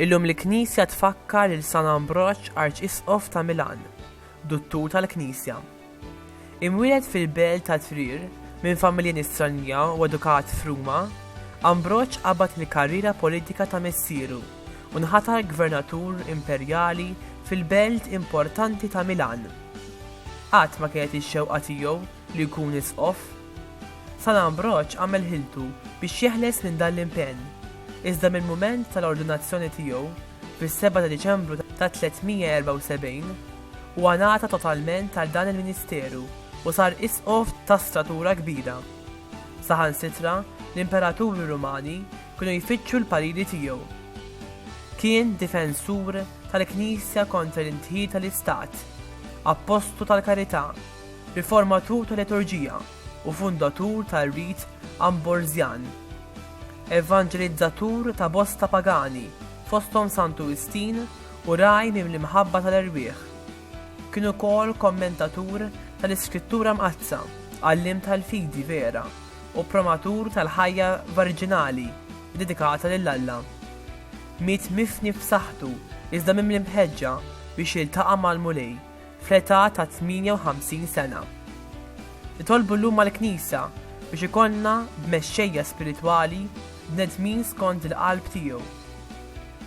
Illum l-Knisja tfakkar lil San Ambroġ Arċisqof ta' Milan, duttur tal-Knisja. Imwieled fil-belt ta' Trir minn familja nisranja u edukat f'Ruma, Ambroġ qabad il-karriera politika ta' missieru u nħatar gvernatur imperjali fil-belt importanti ta' Milan. Qatt ma kienet ix-xewqa tiegħu li jkun isqof. San Ambroġ għamel ħiltu biex jeħles minn dan l-impenn, iżda mill-mument tal-ordinazzjoni tiegħu fis-7 ta' Diċembru ta' 374 huwa ngħata totalment għal dan il-ministeru u sar isqof ta' statura kbira. Saħansitra l-imperaturi Rumani kienu jfittxu l-pariri tiegħu. Kien difensur tal-Knisja kontra l-intħil tal-Istat, appostu tal-karità, riformatur tal-liturġija u fundatur tal-rit Amborzjan, evangelizzatur ta' bosta pagani fosthom Santu Wistin u raj minn l-imħabba tal-irwieħ. Kien ukoll kommentatur tal-iskrittura mqazza, għallim tal-fidi vera u promatur tal-ħajja varġinali dedikata lill-Alla. Miet mifni f'saħħtu iżda minn l-imħeġġa biex jiltaqa' mal-mulej fl-età ta' 58 sena. Nitolbu llum mal-Knisja biex ikollna b'mexxejja spiritwali bnedmin skont il-qalb tiegħu,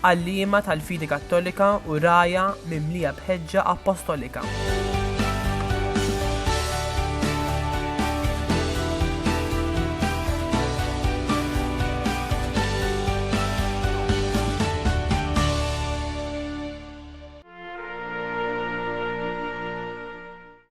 għalliema tal-fidi Kattolika u raja mimlija b'ħeġġa apostolika.